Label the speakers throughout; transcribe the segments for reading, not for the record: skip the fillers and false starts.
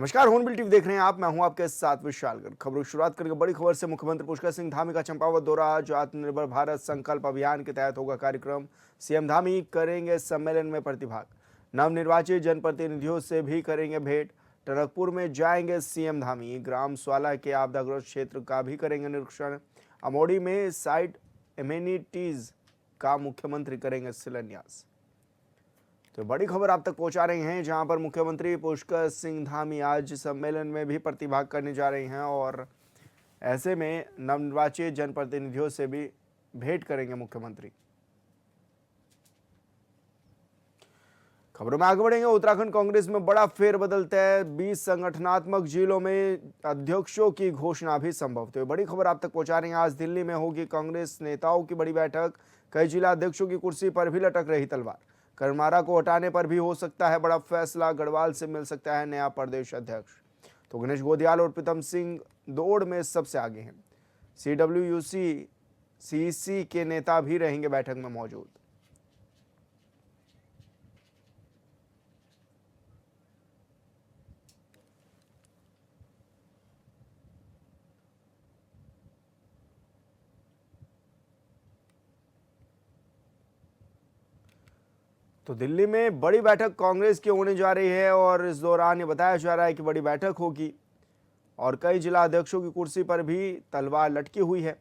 Speaker 1: नमस्कार, hornbill TV देख रहे हैं आप। मैं हूं आपके साथ विशालगढ़। खबरों की शुरुआत करके बड़ी खबर से। मुख्यमंत्री पुष्कर सिंह धामी का चंपावत दौरा। आज आत्मनिर्भर भारत संकल्प अभियान के तहत होगा कार्यक्रम। सीएम धामी करेंगे सम्मेलन में प्रतिभाग। नवनिर्वाचित जनप्रतिनिधियों से भी करेंगे भेंट। टनकपुर में जाएंगे सीएम धामी। ग्राम स्वाला के आपदाग्रस्त क्षेत्र का भी करेंगे निरीक्षण। अमोड़ी में साइट एमेनिटीज का मुख्यमंत्री करेंगे शिलान्यास। तो बड़ी खबर आप तक पहुंचा रहे हैं, जहां पर मुख्यमंत्री पुष्कर सिंह धामी आज सम्मेलन में भी प्रतिभाग करने जा रहे हैं और ऐसे में नवनिर्वाचित जनप्रतिनिधियों से भी भेंट करेंगे मुख्यमंत्री। खबरों में आगे बढ़ेंगे। उत्तराखंड कांग्रेस में बड़ा फेरबदल तय। 20 संगठनात्मक जिलों में अध्यक्षों की घोषणा भी संभव। तो बड़ी खबर आप तक पहुंचा रहे हैं। आज दिल्ली में होगी कांग्रेस नेताओं की बड़ी बैठक। कई जिला अध्यक्षों की कुर्सी पर भी लटक रही तलवार। करमारा को हटाने पर भी हो सकता है बड़ा फैसला। गढ़वाल से मिल सकता है नया प्रदेश अध्यक्ष। तो गणेश गोदियाल और प्रीतम सिंह दौड़ में सबसे आगे हैं। CWUC CC के नेता भी रहेंगे बैठक में मौजूद। तो दिल्ली में बड़ी बैठक कांग्रेस की होने जा रही है और इस दौरान ये बताया जा रहा है कि बड़ी बैठक होगी और कई जिला अध्यक्षों की कुर्सी पर भी तलवार लटकी हुई है।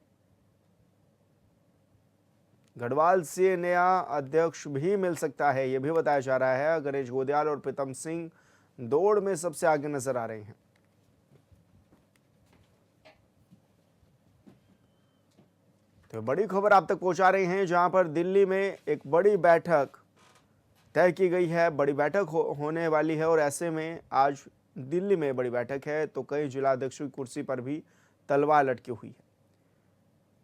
Speaker 1: गढ़वाल से नया अध्यक्ष भी मिल सकता है, यह भी बताया जा रहा है। गणेश गोदियाल और प्रीतम सिंह दौड़ में सबसे आगे नजर आ रहे हैं। तो बड़ी खबर आप तक पहुंचा रहे हैं, जहां पर दिल्ली में एक बड़ी बैठक तय की गई है। बड़ी बैठक होने वाली है और ऐसे में आज दिल्ली में बड़ी बैठक है तो कई जिला अध्यक्षों की कुर्सी पर भी तलवार लटकी हुई है।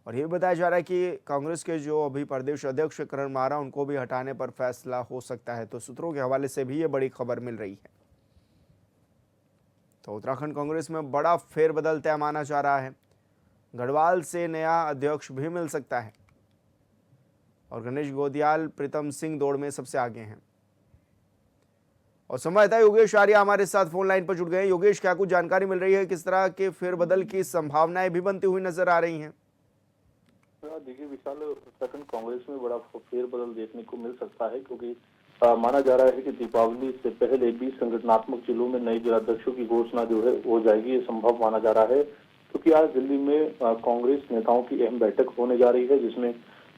Speaker 1: और ये बताया जा रहा है कि कांग्रेस के जो अभी प्रदेश अध्यक्ष करण मारा, उनको भी हटाने पर फैसला हो सकता है। तो सूत्रों के हवाले से भी ये बड़ी खबर मिल रही है। तो उत्तराखंड कांग्रेस में बड़ा फेरबदल तय माना जा रहा है। गढ़वाल से नया अध्यक्ष भी मिल सकता है और गणेश गोदियाल प्रीतम सिंह दौड़ में सबसे आगे हैं। और संवाददाता योगेश आर्या हमारे साथ फोन लाइन पर जुड़ गए। योगेश, क्या कुछ जानकारी मिल रही है? किस तरह के फेरबदल की संभावनाएं भी बनती हुई नजर आ रही हैं?
Speaker 2: देखिए विशाल, उत्तराखंड कांग्रेस में बड़ा फेरबदल देखने को मिल सकता है, क्योंकि माना जा रहा है कि दीपावली से पहले 20 संगठनात्मक जिलों में नए जिलाध्यक्षों की घोषणा जो है हो जाएगी। ये संभव माना जा रहा है, क्योंकि आज दिल्ली में कांग्रेस नेताओं की अहम बैठक होने जा रही है, जिसमें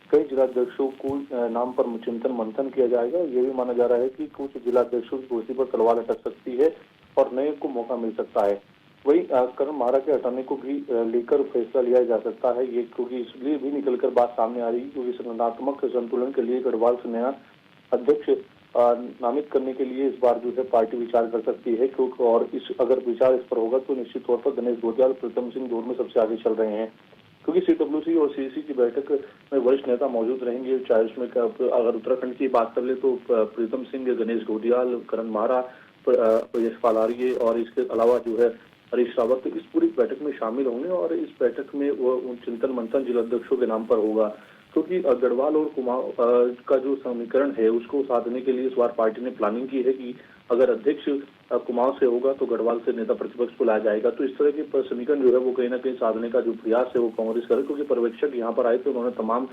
Speaker 2: कई जिलाध्यक्षों को नाम पर चिंतन मंथन किया जाएगा। ये भी माना जा रहा है कि कुछ जिलाध्यक्षों की कुर्सी पर तलवार लटक सकती है और नए को मौका मिल सकता है। वही करण मारा के हटाने को भी लेकर फैसला लिया जा सकता है। ये क्योंकि इसलिए भी निकलकर बात सामने आ रही है क्योंकि संगठनात्मक संतुलन के लिए गढ़वाल से नया अध्यक्ष नामित करने के लिए इस बार जो है पार्टी विचार कर सकती है, क्योंकि और इस अगर विचार इस पर होगा तो निश्चित तौर पर गणेश गोदियाल प्रीतम सिंह दौड़ में सबसे आगे चल रहे हैं, क्योंकि CWC और CC की बैठक में वरिष्ठ नेता मौजूद रहेंगे। चाहे उसमें अगर उत्तराखंड की बात कर ले तो प्रीतम सिंह, गणेश गोदियाल, करण मारा, यशपाल आर्य और इसके अलावा जो है हरीश रावत इस पूरी बैठक में शामिल होंगे। और इस बैठक में वो चिंतन मंथन जिलाध्यक्षों के नाम पर होगा, क्योंकि गढ़वाल और कुमाऊं का जो समीकरण है उसको साधने के लिए इस बार पार्टी ने प्लानिंग की है कि अगर अध्यक्ष कुमाऊं से होगा तो गढ़वाल से नेता प्रतिपक्ष को लाया जाएगा। तो इस तरह के समीकरण जो है वो कहीं ना कहीं साधने का जो प्रयास है वो कांग्रेस करे, क्योंकि पर्यवेक्षक यहाँ पर आए थे, उन्होंने तमाम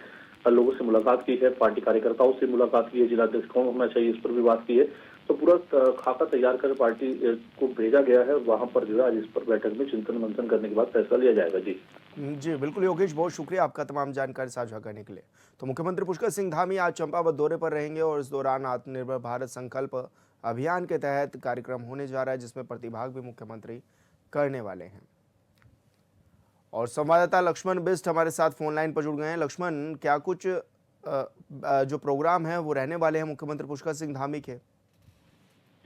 Speaker 2: लोगों से मुलाकात की है, पार्टी कार्यकर्ताओं से मुलाकात की है, जिलाध्यक्ष कौन होना चाहिए इस पर भी बात की है। तो पूरा खाका तैयार कर पार्टी को भेजा गया है। वहां पर जो है आज इस पर बैठक में चिंतन मंथन करने के बाद फैसला लिया जाएगा। जी
Speaker 1: जी बिल्कुल योगेश, बहुत शुक्रिया आपका तमाम जानकारी साझा करने के लिए। तो मुख्यमंत्री पुष्कर सिंह धामी आज चंपावत दौरे पर रहेंगे और इस दौरान आत्मनिर्भर भारत संकल्प अभियान के तहत कार्यक्रम होने जा रहा है, जिसमें प्रतिभाग भी मुख्यमंत्री करने वाले हैं। और संवाददाता लक्ष्मण बिष्ट हमारे साथ फोन लाइन पर जुड़ गए हैं। लक्ष्मण, क्या कुछ जो प्रोग्राम है वो रहने वाले हैं मुख्यमंत्री पुष्कर सिंह धामी के?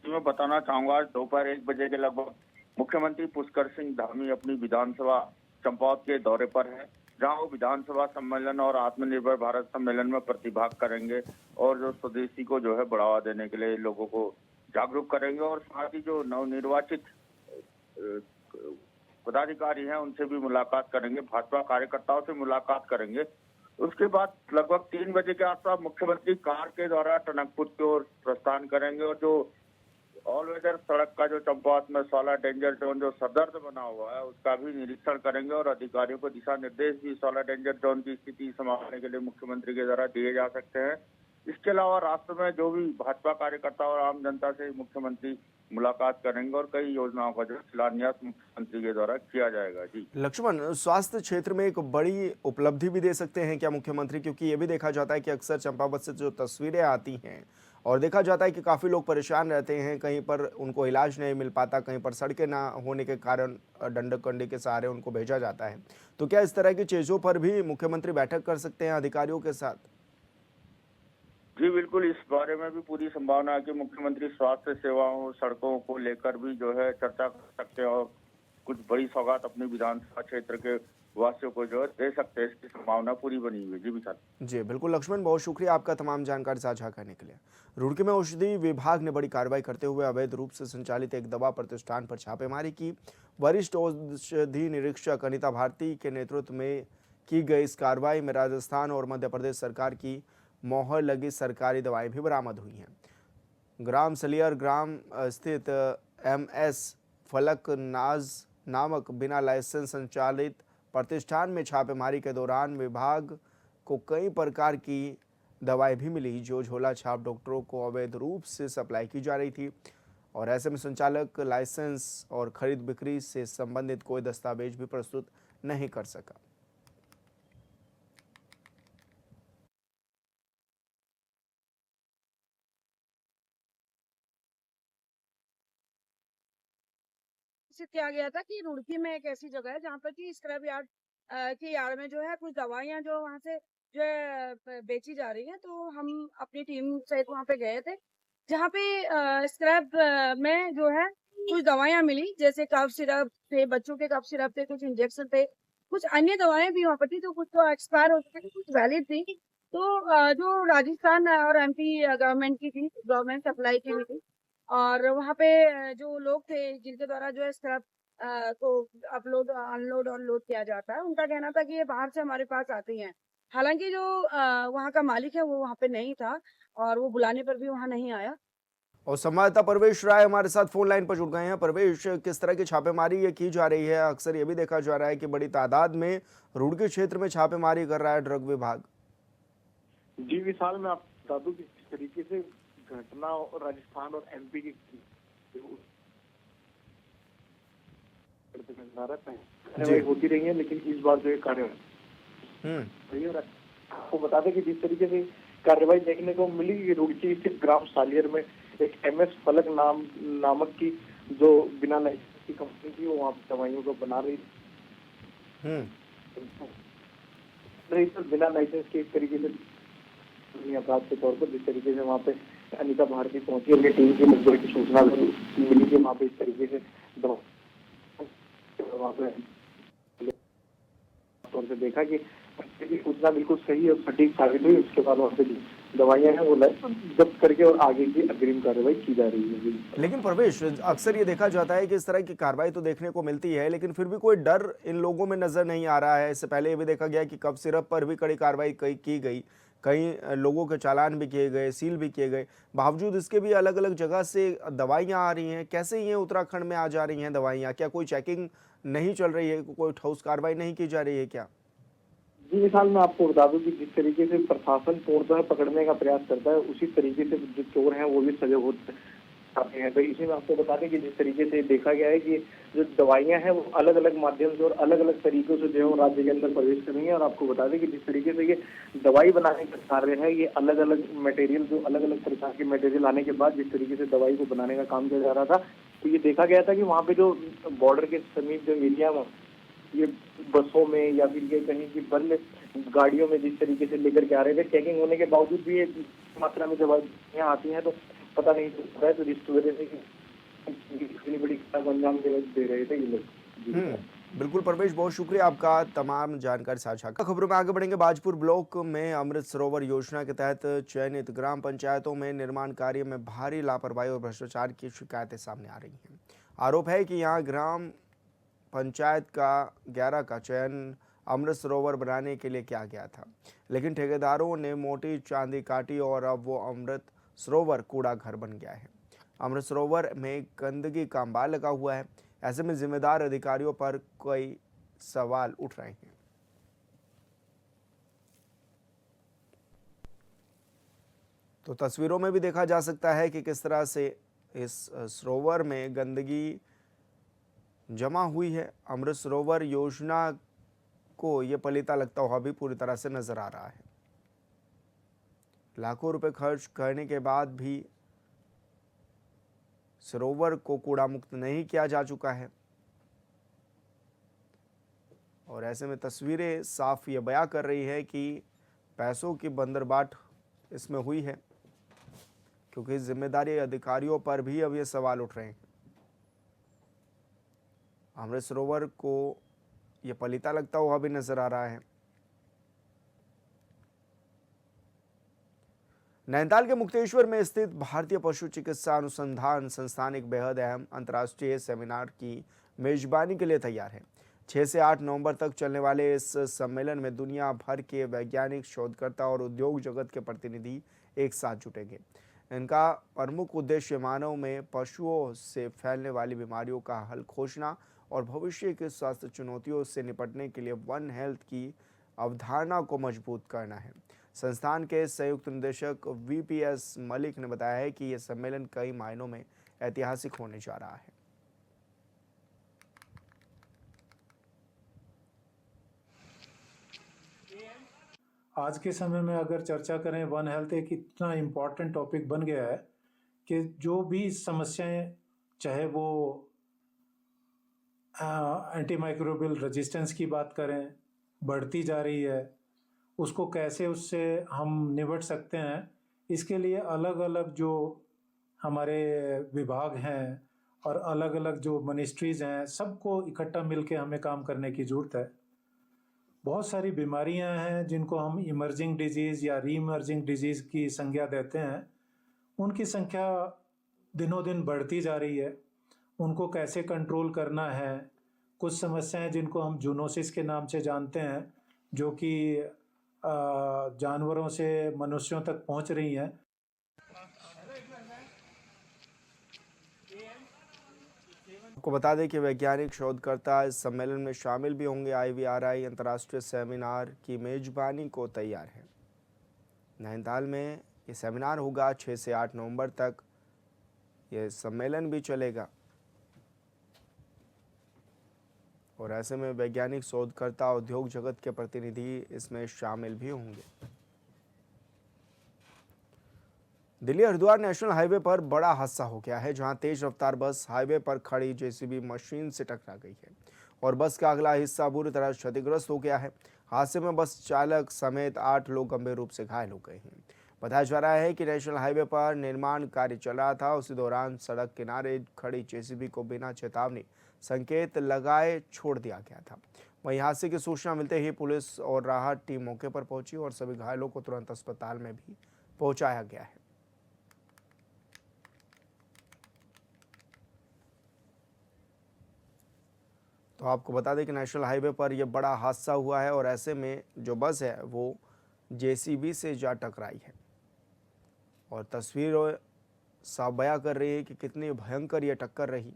Speaker 3: मैं बताना चाहूंगा, आज दोपहर 1 बजे के लगभग मुख्यमंत्री पुष्कर सिंह धामी अपनी विधानसभा चंपावत के दौरे पर है, जहां वो विधानसभा सम्मेलन और आत्मनिर्भर भारत सम्मेलन में प्रतिभाग करेंगे और जो स्वदेशी को जो है बढ़ावा देने के लिए लोगों को जागरूक करेंगे और साथ ही जो नवनिर्वाचित पदाधिकारी हैं उनसे भी मुलाकात करेंगे, भाजपा कार्यकर्ताओं से मुलाकात करेंगे। उसके बाद लगभग 3 बजे के आसपास मुख्यमंत्री कार के द्वारा टनकपुर की ओर प्रस्थान करेंगे और जो ऑल वेदर सड़क का जो चंपावत में 16 डेंजर जोन जो सदर्द बना हुआ है उसका भी निरीक्षण करेंगे और अधिकारियों को दिशा निर्देश भी 16 डेंजर जोन की स्थिति संभालने के लिए मुख्यमंत्री के द्वारा दिए जा सकते हैं। इसके अलावा राष्ट्र में जो भी भाजपा कार्यकर्ता और आम जनता से मुख्यमंत्री मुलाकात करेंगे और कई योजनाओं का जो शिलान्यास मुख्यमंत्री के द्वारा किया जाएगा। जी
Speaker 1: लक्ष्मण, स्वास्थ्य क्षेत्र में एक बड़ी उपलब्धि भी दे सकते हैं क्या मुख्यमंत्री? क्योंकि ये भी देखा जाता है कि अक्सर चंपावत से जो तस्वीरें आती हैं और देखा जाता है कि काफ़ी लोग परेशान रहते हैं, कहीं पर उनको इलाज नहीं मिल पाता, कहीं पर सड़कें ना होने के कारण डंडक कंडी के सहारे उनको भेजा जाता है। तो क्या इस तरह की चीज़ों पर भी मुख्यमंत्री बैठक कर सकते हैं अधिकारियों के साथ?
Speaker 3: जी बिल्कुल, इस बारे में भी पूरी संभावना है कि मुख्यमंत्री स्वास्थ्य सेवाओं सड़कों को लेकर भी जो है चर्चा कर सकते हैं और कुछ बड़ी सौगात अपने विधानसभा क्षेत्र के वासियों को जो है दे सकते हैं। इसकी संभावना पूरी बनी हुई है। जी विशाल।
Speaker 1: जी बिल्कुल लक्ष्मण, बहुत शुक्रिया आपका तमाम जानकारी साझा करने के लिए। रुड़की में औषधि विभाग ने बड़ी कार्रवाई करते हुए अवैध रूप से संचालित एक दवा प्रतिष्ठान पर छापेमारी की। वरिष्ठ औषधि निरीक्षक अनिता भारती के नेतृत्व में की गई इस कार्रवाई में राजस्थान और मध्य प्रदेश सरकार की मोहर लगी सरकारी दवाएं भी बरामद हुई हैं। ग्राम सलियर ग्राम स्थित MS फलक नाज नामक बिना लाइसेंस संचालित प्रतिष्ठान में छापेमारी के दौरान विभाग को कई प्रकार की दवाएं भी मिली जो झोला छाप डॉक्टरों को अवैध रूप से सप्लाई की जा रही थी और ऐसे में संचालक लाइसेंस और खरीद बिक्री से संबंधित कोई दस्तावेज भी प्रस्तुत नहीं कर सका।
Speaker 4: विकसित किया गया था कि रुड़की में एक ऐसी जगह है जहाँ पर कि स्क्रैप यार्ड की यार्ड में जो है कुछ दवाइयाँ जो वहाँ से जो है बेची जा रही हैं। तो हम अपनी टीम सहित वहाँ पे गए थे जहाँ पे स्क्रैप में जो है कुछ दवाइयाँ मिली, जैसे कफ सिरप थे, बच्चों के कफ सिरप थे, कुछ इंजेक्शन थे, कुछ अन्य दवाएं भी वहाँ पर थी। तो कुछ तो एक्सपायर हो चुकी थी, कुछ वैलिड थी। तो जो राजस्थान और MP गवर्नमेंट की थी, गवर्नमेंट सप्लाई की हुई थी और वहाँ पे जो लोग थे जिनके द्वारा जो है स्क्रैप को अपलोड अनलोड अनलोड किया जाता है, उनका कहना था कि ये बाहर से हमारे पास आती हैं। हालांकि जो वहाँ का मालिक है वो वहाँ पे नहीं था और वो बुलाने पर भी वहाँ नहीं आया।
Speaker 1: और संवाददाता परवेश राय हमारे साथ फोन लाइन पर जुड़ गए हैं। परवेश, किस तरह की छापेमारी ये की जा रही है? अक्सर ये भी देखा जा रहा है कि बड़ी तादाद में रुड़की क्षेत्र में छापेमारी कर रहा है ड्रग विभाग।
Speaker 5: जी विशाल, मैं आपको बता दूं कि इस तरीके से घटना राजस्थान और MP की कार्रवाई होती रही है, लेकिन इस बार जो है कार्रवाई आपको बता दें कि जिस तरीके से कार्रवाई देखने को मिली, रुड़की स्थित ग्राम सालियर में एक MS फलक नामक की जो बिना लाइसेंस की कंपनी थी, वो वहाँ दवाइयों को बना रही बिना लाइसेंस के। एक तरीके से अपराध के तौर पर जिस तरीके से वहाँ पे अनिता भारती पहुंची, उनकी टीम की मुखबिर की सूचना मिली कि वहाँ पे इस तरीके से वहाँ पे तौर से देखा कि सूचना बिल्कुल सही और सटीक साबित हुई। उसके बाद वहाँ पे दवाइयाँ हैं वो जब्त करके और आगे की अग्रिम कार्रवाई की जा रही है।
Speaker 1: लेकिन परवेश, अक्सर ये देखा जाता है कि इस तरह की कार्रवाई तो देखने को मिलती है, लेकिन फिर भी कोई डर इन लोगों में नजर नहीं आ रहा है। इससे पहले ये भी देखा गया कि कफ सिरप पर भी कड़ी कार्रवाई की गई, कई लोगों के चालान भी किए गए, सील भी किए गए। बावजूद इसके भी अलग अलग जगह से दवाइयाँ आ रही हैं। कैसे ये उत्तराखंड में आ जा रही हैं दवाइयाँ? क्या कोई चेकिंग नहीं चल रही है? कोई ठोस कार्रवाई नहीं की जा रही है क्या?
Speaker 5: जी विशाल, मैं आपको बता दूं कि जिस तरीके से प्रशासन पूर्णतः पकड़ने का प्रयास करता है, उसी तरीके से जो चोर हैं वो भी सजग होते हैं। तो इसी में आपको बता दें कि जिस तरीके से देखा गया है कि जो दवाइयां हैं वो अलग अलग माध्यम से और अलग अलग तरीकों से जो है वो राज्य के अंदर प्रवेश कर रही है। और आपको बता दें कि जिस तरीके से ये दवाई बनाने का कार्य है, ये अलग अलग मटेरियल, जो अलग अलग प्रकार के मटेरियल आने के बाद जिस तरीके से दवाई को बनाने का काम किया जा रहा था, तो ये देखा गया था कि वहाँ पे जो बॉर्डर के समीप जो एरिया में ये बसों में या फिर ये कहीं की बंद गाड़ियों में जिस तरीके से लेकर के आ रहे थे, चेकिंग होने के बावजूद भी ये मात्रा में दवाइयाँ आती हैं तो पता नहीं चलता है। तो जिस वजह से इतनी बड़ी घटना को अंजाम दे रहे थे ये लोग।
Speaker 1: बिल्कुल परवेश, बहुत शुक्रिया आपका तमाम जानकारी साझा। खबरों में आगे बढ़ेंगे। बाजपुर ब्लॉक में अमृत सरोवर योजना के तहत चयनित ग्राम पंचायतों में निर्माण कार्य में भारी लापरवाही और भ्रष्टाचार की शिकायतें सामने आ रही हैं। आरोप है कि यहाँ ग्राम पंचायत का 11 का चयन अमृत सरोवर बनाने के लिए किया गया था, लेकिन ठेकेदारों ने मोटी चांदी काटी और अब वो अमृत सरोवर कूड़ा घर बन गया है। अमृत सरोवर में गंदगी का अंबार लगा हुआ है। ऐसे में जिम्मेदार अधिकारियों पर कई सवाल उठ रहे हैं। तो तस्वीरों में भी देखा जा सकता है कि किस तरह से इस सरोवर में गंदगी जमा हुई है। अमृत सरोवर योजना को ये पलीता लगता हुआ भी पूरी तरह से नजर आ रहा है। लाखों रुपए खर्च करने के बाद भी सरोवर को कूड़ा मुक्त नहीं किया जा चुका है। और ऐसे में तस्वीरें साफ ये बयां कर रही है कि पैसों की बंदरबाट इसमें हुई है, क्योंकि जिम्मेदारी अधिकारियों पर भी अब ये सवाल उठ रहे हैं। अमृत सरोवर को ये पलीता लगता हुआ भी नजर आ रहा है। नैनीताल के मुक्तेश्वर में स्थित भारतीय पशु चिकित्सा अनुसंधान संस्थान एक बेहद अहम अंतर्राष्ट्रीय सेमिनार की मेजबानी के लिए तैयार है। 6 से 8 नवंबर तक चलने वाले इस सम्मेलन में दुनिया भर के वैज्ञानिक, शोधकर्ता और उद्योग जगत के प्रतिनिधि एक साथ जुटेंगे। इनका प्रमुख उद्देश्य मानव में पशुओं से फैलने वाली बीमारियों का हल खोजना और भविष्य की स्वास्थ्य चुनौतियों से निपटने के लिए वन हेल्थ की अवधारणा को मजबूत करना है। संस्थान के संयुक्त निदेशक वीपीएस मलिक ने बताया है कि यह सम्मेलन कई मायनों में ऐतिहासिक होने जा रहा है।
Speaker 6: आज के समय में अगर चर्चा करें, वन हेल्थ एक इतना इम्पॉर्टेंट टॉपिक बन गया है कि जो भी समस्याएं, चाहे वो एंटीमाइक्रोबियल रेजिस्टेंस की बात करें, बढ़ती जा रही है, उसको कैसे उससे हम निपट सकते हैं, इसके लिए अलग अलग जो हमारे विभाग हैं और अलग अलग जो मिनिस्ट्रीज़ हैं, सबको इकट्ठा मिलके हमें काम करने की ज़रूरत है। बहुत सारी बीमारियां हैं जिनको हम इमर्जिंग डिजीज़ या रीइमर्जिंग डिजीज़ की संज्ञा देते हैं। उनकी संख्या दिनों दिन बढ़ती जा रही है। उनको कैसे कंट्रोल करना है। कुछ समस्याएं जिनको हम जूनोसिस के नाम से जानते हैं, जो कि जानवरों से मनुष्यों तक पहुंच रही हैं।
Speaker 1: आपको बता दें कि वैज्ञानिक शोधकर्ता इस सम्मेलन में शामिल भी होंगे। IVRI अंतर्राष्ट्रीय सेमिनार की मेजबानी को तैयार है। नैनीताल में ये सेमिनार होगा। 6 से 8 नवंबर तक ये सम्मेलन भी चलेगा और ऐसे में वैज्ञानिक, शोधकर्ता, उद्योग जगत के प्रतिनिधि इसमें शामिल भी होंगे। दिल्ली हरिद्वार नेशनल हाईवे पर बड़ा हादसा हो गया है, जहां तेज रफ्तार बस हाईवे पर खड़ी जेसीबी मशीन से टकरा गई है और बस का अगला हिस्सा बुरी तरह क्षतिग्रस्त हो गया है। हादसे में बस चालक समेत 8 लोग गंभीर रूप से घायल हो गए हैं। बताया जा रहा है कि नेशनल हाईवे पर निर्माण कार्य चल रहा था। उसी दौरान सड़क किनारे खड़ी जेसीबी को बिना चेतावनी संकेत लगाए छोड़ दिया गया था। वहीं हादसे की सूचना मिलते ही पुलिस और राहत टीम मौके पर पहुंची और सभी घायलों को तुरंत अस्पताल में भी पहुंचाया गया है। तो आपको बता दें कि नेशनल हाईवे पर यह बड़ा हादसा हुआ है और ऐसे में जो बस है वो जेसीबी से जा टकराई है और तस्वीरें साफ बयां कर रही है कि कितनी भयंकर यह टक्कर रही।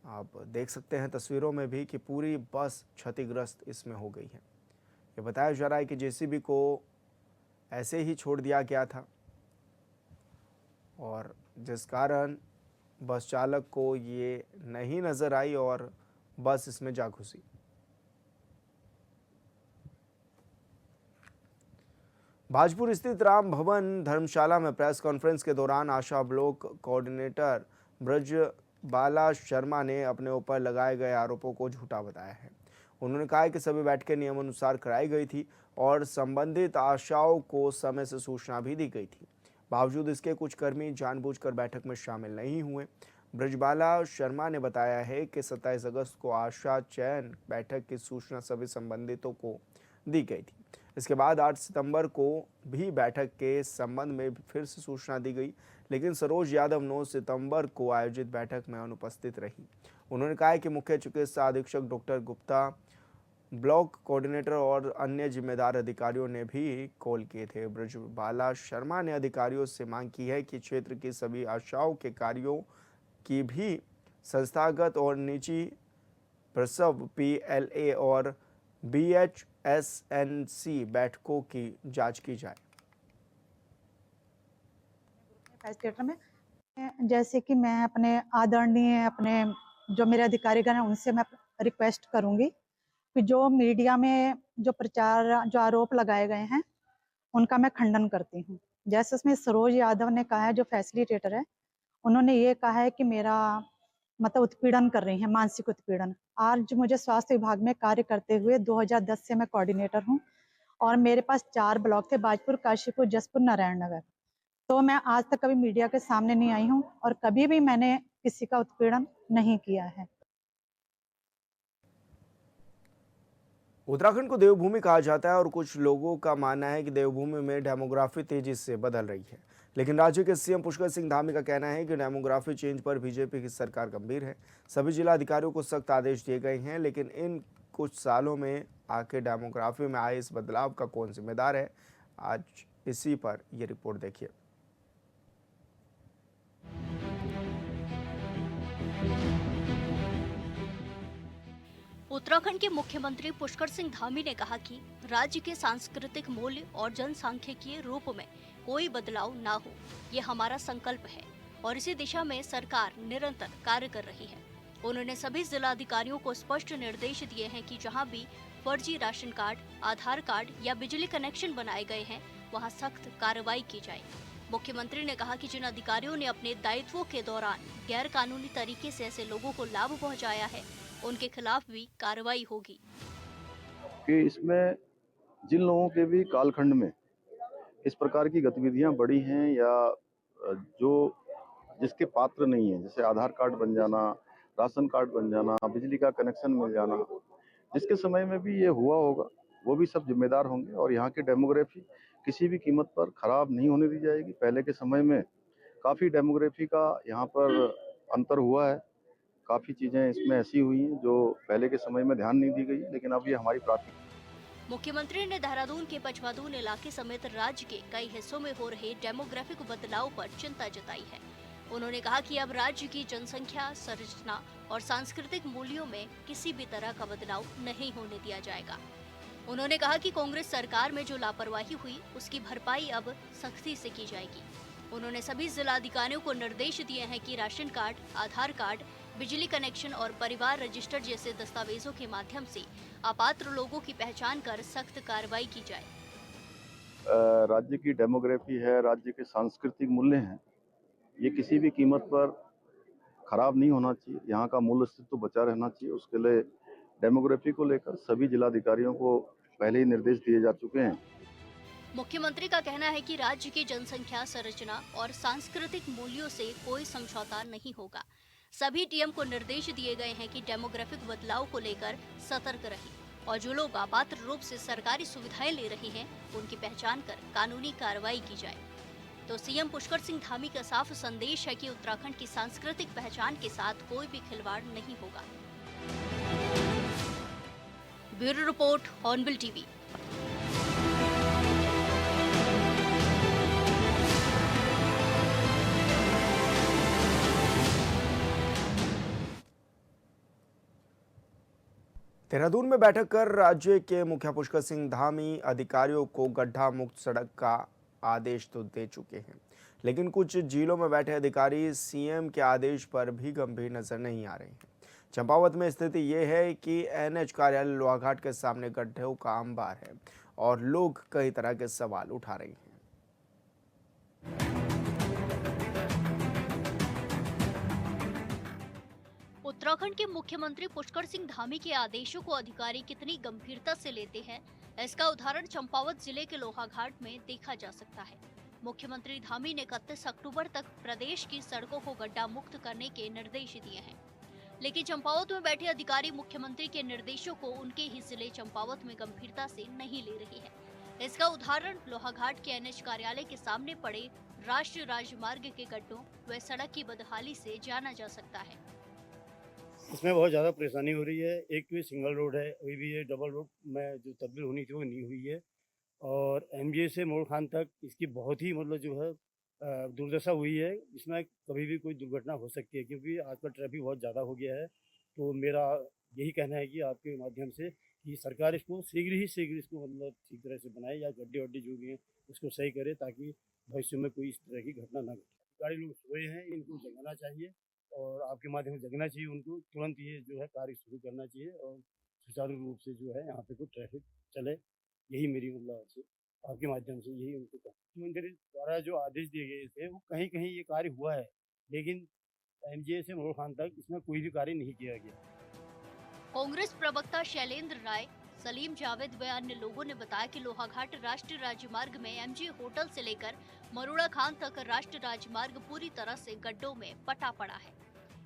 Speaker 1: आप देख सकते हैं तस्वीरों में भी कि पूरी बस क्षतिग्रस्त इसमें हो गई है। ये बताया जा रहा है कि जेसीबी को ऐसे ही छोड़ दिया गया था और जिस कारण बस चालक को ये नहीं नजर आई और बस इसमें जा घुसी। भाजपुर स्थित राम भवन धर्मशाला में प्रेस कॉन्फ्रेंस के दौरान आशा ब्लॉक कोऑर्डिनेटर ब्रजबाला शर्मा ने अपने ऊपर लगाए गए आरोपों को झूठा बताया है। उन्होंने कहा कि सभी बैठकें नियमानुसार कराई गई थी और संबंधित आशाओं को समय से सूचना भी दी गई थी। बावजूद इसके कुछ कर्मी जानबूझकर बैठक में शामिल नहीं हुए। ब्रजबाला शर्मा ने बताया है कि 27 अगस्त को आशा चयन बैठक की सूचना सभी संबंधितों को दी गई थी। इसके बाद 8 सितंबर को भी बैठक के संबंध में फिर से सूचना दी गई, लेकिन सरोज यादव 9 सितंबर को आयोजित बैठक में अनुपस्थित रही। उन्होंने कहा कि मुख्य चिकित्सा अधीक्षक डॉक्टर गुप्ता ब्लॉक कोऑर्डिनेटर और अन्य जिम्मेदार अधिकारियों ने भी कॉल किए थे। ब्रजबाला शर्मा ने अधिकारियों से मांग की है कि क्षेत्र की सभी आशाओं के कार्यों की भी संस्थागत और निजी प्रसव, PLA और BHSNC बैठकों की जांच की जाए।
Speaker 7: फैसिलिटेटर में जैसे कि मैं अपने आदरणीय अपने जो मेरे अधिकारीगण हैं उनसे मैं रिक्वेस्ट करूंगी कि जो मीडिया में जो प्रचार जो आरोप लगाए गए हैं उनका मैं खंडन करती हूँ। जैसे उसमें सरोज यादव ने कहा है, जो फैसिलिटेटर है, उन्होंने ये कहा है कि मेरा मतलब उत्पीड़न कर रही हैं, मानसिक उत्पीड़न। आज मुझे स्वास्थ्य विभाग में कार्य करते हुए 2010 से मैं कोऑर्डिनेटर हूँ और मेरे पास 4 ब्लॉक थे, बाजपुर, काशीपुर, जसपुर, नारायण नगर। तो मैं आज तक कभी मीडिया के सामने नहीं आई हूँ और कभी भी मैंने किसी का उत्पीड़न नहीं किया है।
Speaker 1: उत्तराखंड को देवभूमि कहा जाता है और कुछ लोगों का मानना है कि देवभूमि में डेमोग्राफी तेजी से बदल रही है, लेकिन राज्य के CM पुष्कर सिंह धामी का कहना है कि डेमोग्राफी चेंज पर बीजेपी की सरकार गंभीर है। सभी जिला अधिकारियों को सख्त आदेश दिए गए हैं, लेकिन इन कुछ सालों में आके डेमोग्राफी में आए इस बदलाव का कौन जिम्मेदार है, आज इसी पर यह रिपोर्ट देखिए।
Speaker 8: उत्तराखंड के मुख्यमंत्री पुष्कर सिंह धामी ने कहा कि राज्य के सांस्कृतिक मूल्य और जनसांख्यिकीय रूप में कोई बदलाव ना हो, ये हमारा संकल्प है और इसी दिशा में सरकार निरंतर कार्य कर रही है। उन्होंने सभी जिला अधिकारियों को स्पष्ट निर्देश दिए हैं कि जहां भी फर्जी राशन कार्ड, आधार कार्ड या बिजली कनेक्शन बनाए गए हैं, वहां सख्त कार्रवाई की जाए। मुख्यमंत्री ने कहा कि जिन अधिकारियों ने अपने दायित्वों के दौरान गैर कानूनी तरीके से ऐसे लोगों को लाभ पहुंचाया है, उनके खिलाफ भी कार्रवाई होगी।
Speaker 9: कि इसमें जिन लोगों के भी कालखंड में इस प्रकार की गतिविधियां बढ़ी हैं या जो जिसके पात्र नहीं है, जैसे आधार कार्ड बन जाना, राशन कार्ड बन जाना, बिजली का कनेक्शन मिल जाना, जिसके समय में भी ये हुआ होगा, वो भी सब जिम्मेदार होंगे और यहाँ की डेमोग्राफी किसी भी कीमत पर खराब नहीं होने दी जाएगी। पहले के समय में काफ़ी डेमोग्राफी का यहाँ पर अंतर हुआ है, काफ़ी चीज़ें इसमें ऐसी हुई हैं जो पहले के समय में ध्यान नहीं दी गई, लेकिन अब ये हमारी प्राथमिकता।
Speaker 8: मुख्यमंत्री ने देहरादून के पचमादून इलाके समेत राज्य के कई हिस्सों में हो रहे डेमोग्राफिक बदलाव पर चिंता जताई है। उन्होंने कहा कि अब राज्य की जनसंख्या, संरचना और सांस्कृतिक मूल्यों में किसी भी तरह का बदलाव नहीं होने दिया जाएगा। उन्होंने कहा कि कांग्रेस सरकार में जो लापरवाही हुई, उसकी भरपाई अब सख्ती से की जाएगी। उन्होंने सभी जिला अधिकारियों को निर्देश दिए हैं कि राशन कार्ड, आधार कार्ड, बिजली कनेक्शन और परिवार रजिस्टर जैसे दस्तावेजों के माध्यम से अपात्र लोगों की पहचान कर सख्त कार्रवाई की जाए।
Speaker 9: राज्य की डेमोग्राफी है, राज्य के सांस्कृतिक मूल्य हैं, ये किसी भी कीमत पर खराब नहीं होना चाहिए। यहाँ का मूल अस्तित्व बचा रहना चाहिए। उसके लिए डेमोग्राफी को लेकर सभी जिलाधिकारियों को पहले ही निर्देश दिए जा चुके हैं।
Speaker 8: मुख्यमंत्री का कहना है कि राज्य की जनसंख्या, संरचना और सांस्कृतिक मूल्यों से कोई समझौता नहीं होगा। सभी टीएम को निर्देश दिए गए हैं कि डेमोग्राफिक बदलाव को लेकर सतर्क रहें और जो लोग अपात्र रूप से सरकारी सुविधाएं ले रहे हैं, उनकी पहचान कर कानूनी कार्रवाई की जाए। तो CM पुष्कर सिंह धामी का साफ संदेश है कि उत्तराखंड की सांस्कृतिक पहचान के साथ कोई भी खिलवाड़ नहीं होगा। Bureau report, hornbill TV.
Speaker 1: Dehradun में बैठक कर राज्य के मुखिया पुष्कर सिंह धामी अधिकारियों को गड्ढा मुक्त सड़क का आदेश तो दे चुके हैं, लेकिन कुछ जिलों में बैठे अधिकारी CM के आदेश पर भी गंभीर नजर नहीं आ रहे हैं। चंपावत में स्थिति ये है कि NH कार्यालय लोहाघाट के सामने गड्ढों का अंबार है और लोग कई तरह के सवाल उठा रहे हैं।
Speaker 8: उत्तराखंड के मुख्यमंत्री पुष्कर सिंह धामी के आदेशों को अधिकारी कितनी गंभीरता से लेते हैं, इसका उदाहरण चंपावत जिले के लोहाघाट में देखा जा सकता है। मुख्यमंत्री धामी ने 31 अक्टूबर तक प्रदेश की सड़कों को गड्ढा मुक्त करने के निर्देश दिए हैं, लेकिन चंपावत में बैठे अधिकारी मुख्यमंत्री के निर्देशों को उनके ही जिले चंपावत में गंभीरता से नहीं ले रही है। इसका उदाहरण लोहाघाट के NH कार्यालय के सामने पड़े राष्ट्रीय राजमार्ग के गड्ढों व सड़क की बदहाली से जाना जा सकता है।
Speaker 10: इसमें बहुत ज़्यादा परेशानी हो रही है। एक तो ये सिंगल रोड है, अभी भी ये डबल रोड में जो तब्दील होनी थी वो नहीं हुई है। और एमजीए से मोड़ खान तक इसकी बहुत ही मतलब जो है दुर्दशा हुई है। इसमें कभी भी कोई दुर्घटना हो सकती है, क्योंकि आजकल ट्रैफिक बहुत ज़्यादा हो गया है। तो मेरा यही कहना है कि आपके माध्यम से कि सरकार इसको शीघ्र इसको मतलब ठीक तरह से बनाए, या गड्ढे वड्ढे जो भी हैं उसको सही करे, ताकि भविष्य में कोई इस तरह की घटना ना घटे। गाड़ी लोग सोए हैं, इनको जगाना चाहिए और आपके माध्यम से जगना चाहिए उनको। तुरंत ये जो है कार्य शुरू करना चाहिए और सुचारू रूप से जो है यहाँ पे कोई ट्रैफिक चले। यही मेरी मतलब से आपके माध्यम से यही उनको मुख्यमंत्री द्वारा जो आदेश दिए गए थे वो कहीं कहीं ये कार्य हुआ है, लेकिन एमजीए से मोड़ खान तक इसमें कोई भी कार्य नहीं किया गया।
Speaker 8: कांग्रेस प्रवक्ता शैलेंद्र राय, सलीम जावेद व अन्य लोगों ने बताया कि लोहाघाट राष्ट्रीय राजमार्ग में एमजी होटल से लेकर मरोड़ा खान तक राष्ट्रीय राजमार्ग पूरी तरह से गड्ढों में पटा पड़ा है।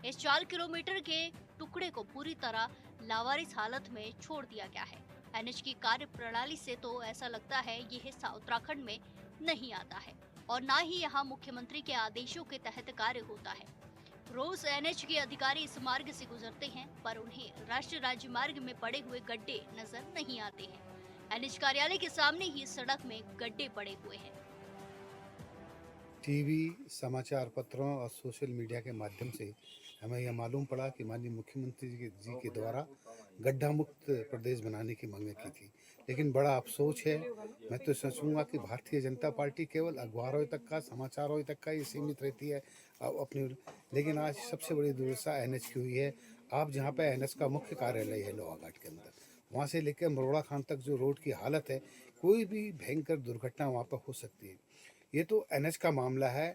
Speaker 8: इस 4 किलोमीटर के टुकड़े को पूरी तरह लावारिस हालत में छोड़ दिया गया है। एनएच की कार्य प्रणाली से तो ऐसा लगता है ये हिस्सा उत्तराखंड में नहीं आता है और न ही यहाँ मुख्यमंत्री के आदेशों के तहत कार्य होता है। रोज एनएच के अधिकारी इस मार्ग से गुजरते हैं, पर उन्हें राष्ट्रीय राजमार्ग में पड़े हुए गड्ढे नजर नहीं आते हैं। एनएच कार्यालय के सामने ही सड़क में गड्ढे पड़े हुए हैं।
Speaker 11: टीवी, समाचार पत्रों और सोशल मीडिया के माध्यम से हमें यह मालूम पड़ा कि माननीय मुख्यमंत्री जी के द्वारा गड्ढा मुक्त प्रदेश बनाने की मांग की थी, लेकिन बड़ा अफसोस है। मैं तो सोचूंगा कि भारतीय जनता पार्टी केवल अखबारों तक का, समाचारों तक का ही सीमित रहती है अपनी, लेकिन आज सबसे बड़ी दुर्दशा एनएच की हुई है। आप जहाँ पे एनएच का मुख्य कार्यालय है लोहाघाट के अंदर, वहाँ से लेकर मरोड़ा खान तक जो रोड की हालत है, कोई भी भयंकर दुर्घटना वहाँ पर हो सकती है। ये तो एनएच का मामला है,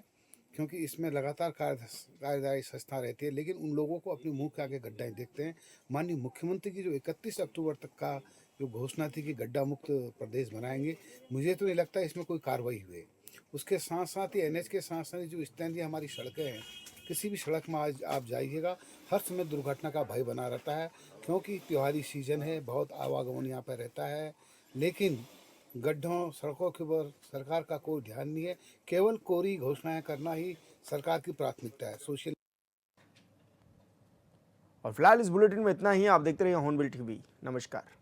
Speaker 11: क्योंकि इसमें लगातार कार्यदायी संस्था रहती है, लेकिन उन लोगों को अपने मुंह के आगे गड्ढाएं देखते हैं। माननीय मुख्यमंत्री की जो 31 अक्टूबर तक का जो घोषणा थी कि गड्ढा मुक्त प्रदेश बनाएंगे, मुझे तो नहीं लगता इसमें कोई कार्रवाई हुई। उसके साथ साथ ही एनएच के साथ साथ जो स्थानीय हमारी सड़कें हैं, किसी भी सड़क में आज आप जाइएगा, हर समय दुर्घटना का भय बना रहता है, क्योंकि त्योहारी सीजन है, बहुत आवागमन यहाँ पर रहता है, लेकिन गड्ढों सड़कों के ऊपर सरकार का कोई ध्यान नहीं है। केवल कोरी घोषणाएं करना ही सरकार की प्राथमिकता है। सोशल
Speaker 1: और फिलहाल इस बुलेटिन में इतना ही। आप देखते रहिए हॉर्नबिल टीवी। नमस्कार।